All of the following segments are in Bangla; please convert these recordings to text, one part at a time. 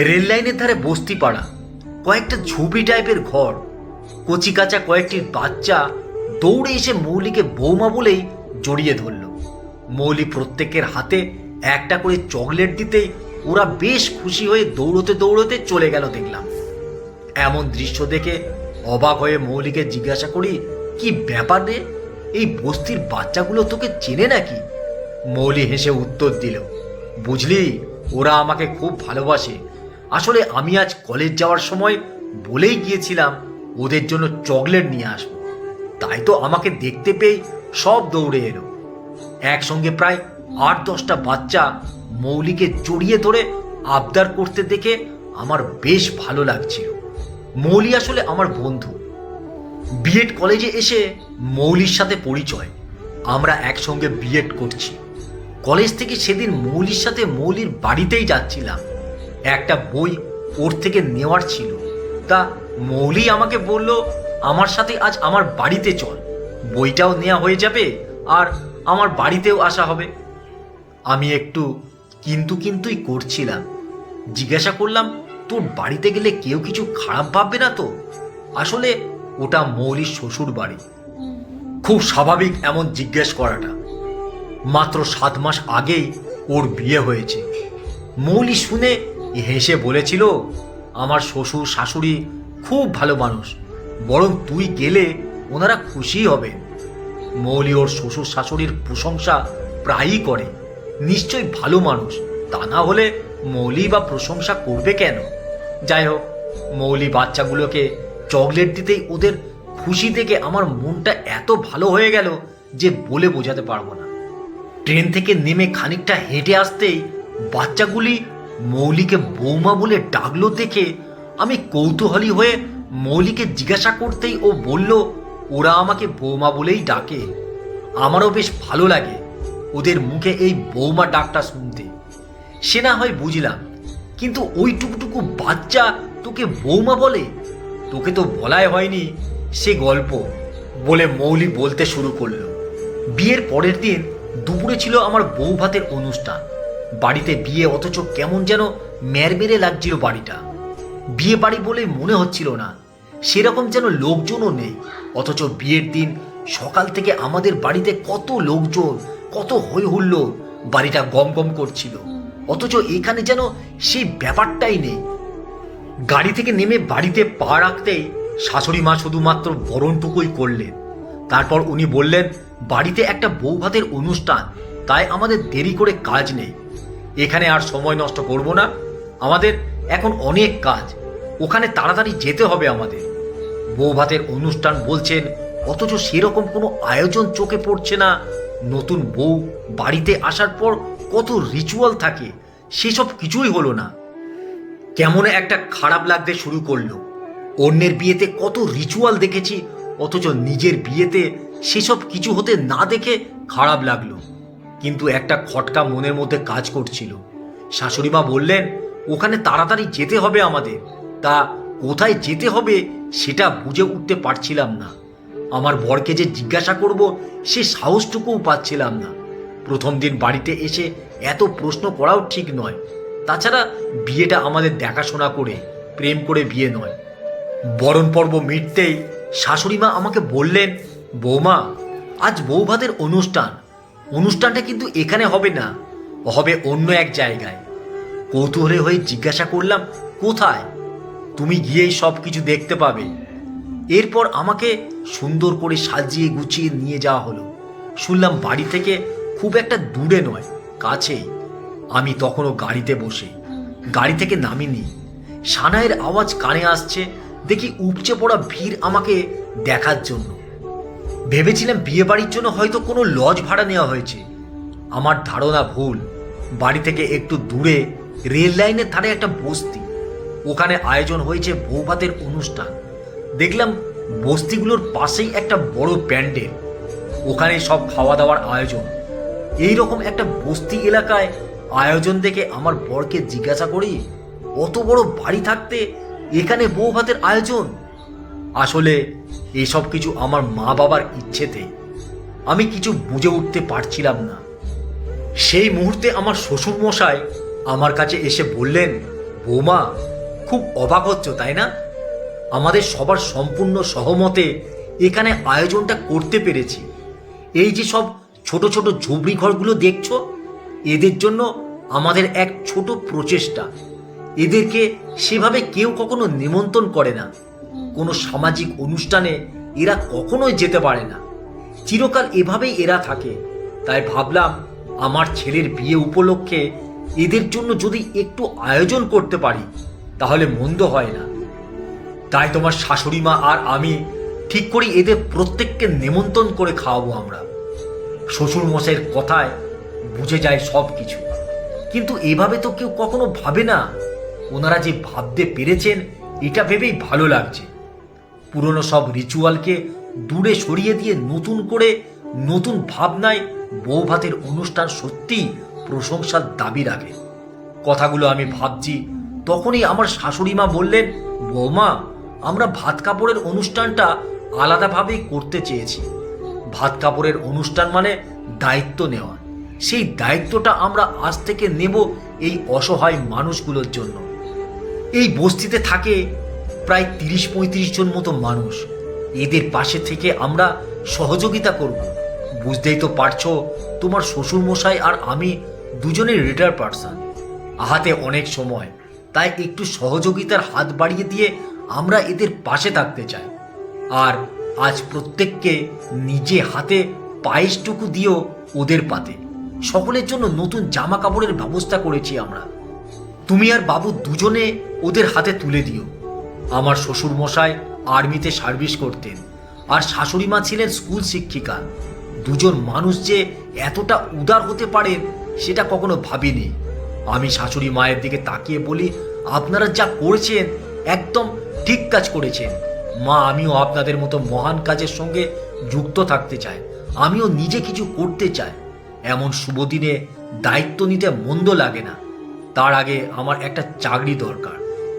রেল লাইনের ধারে বস্তি পাড়া, কয়েকটা ঝুপড়ি টাইপের ঘর, কচিকাঁচা কয়েকটি বাচ্চা দৌড়ে এসে মৌলিকে বৌমা বলেই জড়িয়ে ধরল। মৌলি প্রত্যেকের হাতে একটা করে চকলেট দিতেই ওরা বেশ খুশি হয়ে দৌড়তে দৌড়তে চলে গেল। দেখলাম এমন দৃশ্য দেখে অবাক হয়ে মৌলিকে জিজ্ঞাসা করি, কি ব্যাপার রে, এই বস্তির বাচ্চাগুলো তোকে চেনে নাকি? মৌলি হেসে উত্তর দিল, বুঝলি, ওরা আমাকে খুব ভালোবাসে। আসলে আমি আজ কলেজ যাওয়ার সময় বলেই গিয়েছিলাম ওদের জন্য চকলেট নিয়ে আসবো, তাই তো আমাকে দেখতে পেয়ে সব দৌড়ে এলো। একসঙ্গে প্রায় 8-10টা বাচ্চা মৌলিকে জড়িয়ে ধরে আবদার করতে দেখে আমার বেশ ভালো লাগছিল। মৌলি আসলে আমার বন্ধু। বিএড কলেজে এসে মৌলির সাথে পরিচয়, আমরা একসঙ্গে বিএড করছি। কলেজ থেকে সেদিন মৌলির সাথে মৌলির বাড়িতেই যাচ্ছিলাম, একটা বই ওর থেকে নেওয়ার ছিল। তা মৌলি আমাকে বলল, আমার সাথে আজ আমার বাড়িতে চল, বইটাও নেওয়া হয়ে যাবে আর আমার বাড়িতেও আসা হবে। আমি একটু কিন্তুই করছিলাম। জিজ্ঞাসা করলাম, তোর বাড়িতে গেলে কেউ কিছু খারাপ ভাববে না তো? আসলে ওটা মৌলির শ্বশুর বাড়ি। খুব স্বাভাবিক এমন জিজ্ঞেস করাটা, মাত্র 7 মাস আগেই ওর বিয়ে হয়েছে। মৌলি শুনে হেসে বলেছিল, আমার শ্বশুর শাশুড়ি খুব ভালো মানুষ, বরং তুই গেলে ওনারা খুশি হবে। মৌলি ওর শ্বশুর শাশুড়ির প্রশংসা প্রায়ই করে, নিশ্চয়ই ভালো মানুষ, তা না হলে মৌলি বা প্রশংসা করবে কেন? যাই হোক, মৌলি বাচ্চাগুলোকে চকলেট দিতেই ওদের খুশি দেখে আমার মনটা এত ভালো হয়ে গেল যে বলে বোঝাতে পারবো না। ট্রেন থেকে নেমে খানিকটা হেঁটে আসতেই বাচ্চাগুলি মৌলিকে বৌমা বলে ডাকলো দেখে আমি কৌতূহলী হয়ে মৌলিকে জিজ্ঞাসা করতেই ও বলল, ওরা আমাকে বৌমা বলেই ডাকে। আমারও বেশ ভালো লাগে ওদের মুখে এই বৌমা ডাকটা শুনতে। সে না হয় বুঝলাম, কিন্তু ওই টুকুটুকু বাচ্চা তোকে বৌমা বলে? তোকে তো বলাই হয়নি সে গল্প, বলে মৌলি বলতে শুরু করলো। বিয়ের পরের দিন দুপুরে ছিল আমার বউ ভাতের অনুষ্ঠান। বাড়িতে বিয়ে, অথচ কেমন যেন মেরমেরে লাগছিল বাড়িটা। বিয়ে বাড়ি বলে মনে হচ্ছিল না, সেরকম যেন লোকজনও নেই। অথচ বিয়ের দিন সকাল থেকে আমাদের বাড়িতে কত লোকজন, কত হই হুল্লোড়, বাড়িটা গম গম করছিল। অথচ এখানে যেন সেই ব্যাপারটাই নেই। গাড়ি থেকে নেমে বাড়িতে পা রাখতেই শাশুড়ি মা শুধুমাত্র বরণটুকুই করলেন। তারপর উনি বললেন, বাড়িতে একটা বউ ভাতের অনুষ্ঠান, তাই আমাদের দেরি করে কাজ নেই, এখানে আর সময় নষ্ট করব না, আমাদের এখন অনেক কাজ, ওখানে তাড়াতাড়ি যেতে হবে আমাদের। বউ ভাতের অনুষ্ঠান বলছেন, অথচ সেরকম কোনো আয়োজন চোখে পড়ছে না। নতুন বউ বাড়িতে আসার পর কত রিচুয়াল থাকে, সেসব কিছুই হলো না। কেমন একটা খারাপ লাগতে শুরু করলো। অন্যের বিয়েতে কত রিচুয়াল দেখেছি, অথচ নিজের বিয়েতে সেসব কিছু হতে না দেখে খারাপ লাগলো। কিন্তু একটা খটকা মনের মধ্যে কাজ করছিল। শাশুড়িমা বললেন, ওখানে তাড়াতাড়ি যেতে হবে আমাদের। তা কোথায় যেতে হবে সেটা বুঝে উঠতে পারছিলাম না। আমার বরকে যে জিজ্ঞাসা করব সে সাহসটুকুও পাচ্ছিলাম না। প্রথম দিন বাড়িতে এসে এত প্রশ্ন করাও ঠিক নয়। তাছাড়া বিয়েটা আমাদের দেখাশোনা করে, প্রেম করে বিয়ে নয়। বরণ পর্ব মিটতেই শাশুড়িমা আমাকে বললেন, বৌমা, আজ বউ ভাতের অনুষ্ঠানটা কিন্তু এখানে হবে না, হবে অন্য এক জায়গায়। কৌতূহলী হয়ে জিজ্ঞাসা করলাম, কোথায়? তুমি গিয়েই সব কিছু দেখতে পাবে। এরপর আমাকে সুন্দর করে সাজিয়ে গুছিয়ে নিয়ে যাওয়া হলো। শুনলাম বাড়ি থেকে খুব একটা দূরে নয়, কাছেই। আমি তখনও গাড়িতে বসে, গাড়ি থেকে নামিনি। সানাইয়ের আওয়াজ কানে আসছে, দেখি উপচে পড়া ভিড় আমাকে দেখার জন্য। ভেবেছিলাম বিয়ে বাড়ির জন্য হয়তো কোনো লজ ভাড়া নেওয়া হয়েছে। আমার ধারণা ভুল। বাড়ি থেকে একটু দূরে রেল লাইনের ধারে একটা বস্তি, ওখানে আয়োজন হয়েছে বউ ভাতের অনুষ্ঠান। দেখলাম বস্তিগুলোর পাশেই একটা বড় প্যান্ডেল, ওখানে সব খাওয়া দাওয়ার আয়োজন। এই রকম একটা বস্তি এলাকায় আয়োজন দেখে আমার বরকে জিজ্ঞাসা করি, অত বড় বাড়ি থাকতে এখানে বউ ভাতের আয়োজন? আসলে এসব কিছু আমার মা বাবার ইচ্ছেতে। আমি কিছু বুঝে উঠতে পারছিলাম না। সেই মুহূর্তে আমার শ্বশুর মশাই আমার কাছে এসে বললেন, বৌমা, খুব অবাক হচ্ছ তাই না? আমাদের সবার সম্পূর্ণ সহমতে এখানে আয়োজনটা করতে পেরেছি। এই যে সব ছোট ছোট ঝুপড়ি ঘরগুলো দেখছো, এদের জন্য আমাদের এক ছোট প্রচেষ্টা। এদেরকে সেভাবে কেউ কখনো নিমন্ত্রণ করে না, কোনো সামাজিক অনুষ্ঠানে এরা কখনোই যেতে পারে না। চিরকাল এভাবেই এরা থাকে। তাই ভাবলাম আমার ছেলের বিয়ে উপলক্ষে এদের জন্য যদি একটু আয়োজন করতে পারি তাহলে মন্দ হয় না। তাই তোমার শাশুড়ি মা আর আমি ঠিক করি এদের প্রত্যেককে নিমন্ত্রণ করে খাওয়াবো আমরা। শ্বশুর মশাইয়ের কথায় বুঝে যায় সব কিছু, কিন্তু এভাবে তো কেউ কখনো ভাবে না। ওনারা যে ভাবতে পেরেছেন এটা ভেবেই ভালো লাগছে। পুরনো সব রিচুয়ালকে দূরে সরিয়ে দিয়ে নতুন করে নতুন ভাবনায় বউ ভাতের অনুষ্ঠান সত্যিই প্রশংসার দাবি রাখে। কথাগুলো আমি ভাবছি, তখনই আমার শাশুড়ি মা বললেন, বৌমা, আমরা ভাত কাপড়ের অনুষ্ঠানটা আলাদাভাবেই করতে চেয়েছি। ভাত কাপড়ের অনুষ্ঠান মানে দায়িত্ব নেওয়া। সেই দায়িত্বটা আমরা আজ থেকে নেব এই অসহায় মানুষগুলোর জন্য। এই বস্তিতে থাকে প্রায় 30-35 জন মতো মানুষ। এদের পাশে থেকে আমরা সহযোগিতা করব। বুঝতেই তো পারছো, তোমার শ্বশুর মশাই আর আমি দুজনের রিটায়ার পারসন, হাতে অনেক সময়। তাই একটু সহযোগিতার হাত বাড়িয়ে দিয়ে আমরা এদের পাশে থাকতে চাই। আর আজ প্রত্যেককে নিজে হাতে পায়েসটুকু দিয়েও ওদের পাতে সকলের জন্য নতুন জামা কাপড়ের ব্যবস্থা করেছি আমরা। তুমি আর বাবু দুজনে ওদের হাতে তুলে দিও। আমার শ্বশুর মশাই আর্মিতে সার্ভিস করতেন আর শাশুড়ি মা ছিলেন স্কুল শিক্ষিকা। দুজন মানুষ যে এতটা উদার হতে পারেন সেটা কখনো ভাবিনি। আমি শাশুড়ি মায়ের দিকে তাকিয়ে বলি, আপনারা যা করেছেন একদম ঠিক কাজ করেছেন মা। আমিও আপনাদের মতো মহান কাজের সঙ্গে যুক্ত থাকতে চাই। আমিও নিজে কিছু করতে চাই। এমন শুভ দিনে দায়িত্ব নিতে মন্দ লাগে না। তার আগে আমার একটা চাকরি দরকার।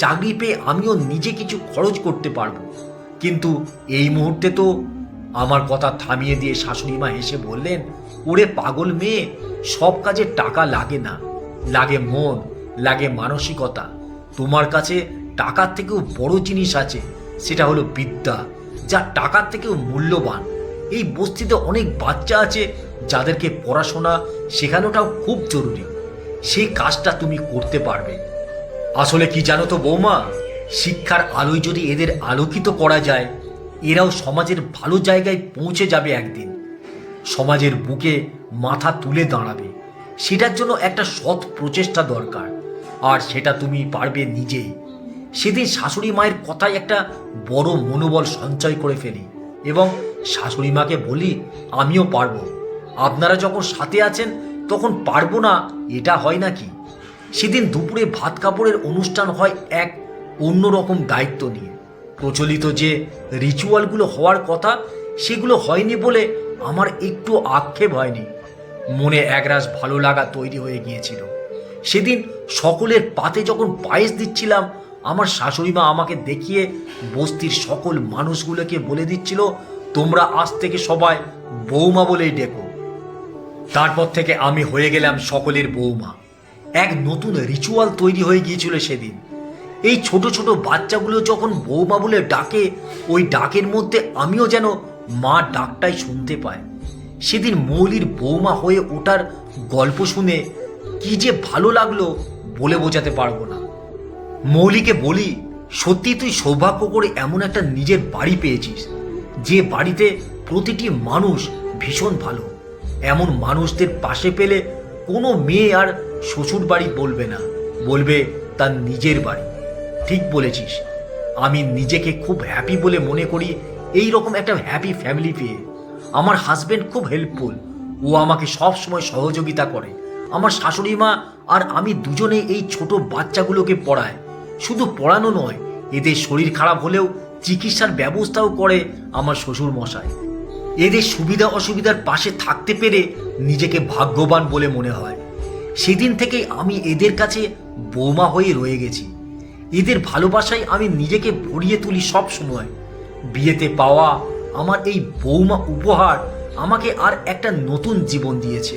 চাকরি পেয়ে আমিও নিজে কিছু খরচ করতে পারবো। কিন্তু এই মুহূর্তে তো। আমার কথা থামিয়ে দিয়ে শাশুড়ি মা হেসে বললেন, ওরে পাগল মেয়ে, সব কাজে টাকা লাগে না, লাগে মন, লাগে মানসিকতা। তোমার কাছে টাকার থেকেও বড় জিনিস আছে, সেটা হলো বিদ্যা, যা টাকার থেকেও মূল্যবান। এই বস্তিতে অনেক বাচ্চা আছে যাদেরকে পড়াশোনা শেখানোটাও খুব জরুরি। সেই কাজটা তুমি করতে পারবে। আসলে কি জানো তো বৌমা, শিক্ষার আলোয় যদি এদের আলোকিত করা যায়, এরাও সমাজের ভালো জায়গায় পৌঁছে যাবে একদিন। সমাজের বুকে মাথা তুলে দাঁড়াবে। সেটার জন্য একটা সৎ প্রচেষ্টা দরকার, আর সেটা তুমি পারবে নিজেই। সেদিন শাশুড়ি মায়ের কথায় একটা বড় মনোবল সঞ্চয় করে ফেলি এবং শাশুড়ি মাকে বলি, আমিও পারবো। আপনারা যখন সাথে আছেন তখন পারবো না এটা হয় নাকি? সেদিন দুপুরে ভাত কাপড়ের অনুষ্ঠান হয় এক অন্যরকম দায়িত্ব নিয়ে। প্রচলিত যে রিচুয়ালগুলো হওয়ার কথা সেগুলো হয়নি বলে আমার একটু আক্ষেপ হয়নি। মনে একরাশ ভালো লাগা তৈরি হয়ে গিয়েছিল। সেদিন সকলের পাতে যখন পায়েস দিচ্ছিলাম, আমার শাশুড়ি মা আমাকে দেখিয়ে বস্তির সকল মানুষগুলোকে বলে দিচ্ছিল, তোমরা আজ থেকে সবাই বৌমা বলেই ডেকো। তারপর থেকে আমি হয়ে গেলাম সকলের বৌমা। এক নতুন রিচুয়াল তৈরি হয়ে গিয়েছিল সেদিন। এই ছোট ছোট বাচ্চাগুলো যখন বৌমা বলে ডাকে, ওই ডাকের মধ্যে আমিও যেন মা ডাকটাই শুনতে পাই। সেদিন মৌলির বৌমা হয়ে ওঠার গল্প শুনে কি যে ভালো লাগলো বলে বোঝাতে পারবো না। মৌলিকে বলি, সত্যি তুই সৌভাগ্য করে এমন একটা নিজের বাড়ি পেয়েছিস, যে বাড়িতে প্রতিটি মানুষ ভীষণ ভালো। এমন মানুষদের পাশে পেলে কোনো মেয়ে আর শ্বশুর বাড়ি বলবে না, বলবে তার নিজের বাড়ি। ঠিক বলেছিস। আমি নিজেকে খুব হ্যাপি বলে মনে করি এই রকম একটা হ্যাপি ফ্যামিলি পেয়ে। আমার হাজবেন্ড খুব হেল্পফুল, ও আমাকে সব সময় সহযোগিতা করে। আমার শাশুড়ি মা আর আমি দুজনে এই ছোট বাচ্চাগুলোকে পড়ায়। শুধু পড়ানো নয়, এদের শরীর খারাপ হলেও চিকিৎসার ব্যবস্থাও করে আমার শ্বশুর মশাই। এদের সুবিধা অসুবিধার পাশে থাকতে পেরে নিজেকে ভাগ্যবান বলে মনে হয়। সেদিন থেকেই আমি এদের কাছে বৌমা হয়ে রয়ে গেছি। এদের ভালোবাসায় আমি নিজেকে ভরিয়ে তুলি সব সময়। বিয়েতে পাওয়া আমার এই বৌমা উপহার আমাকে আর একটা নতুন জীবন দিয়েছে।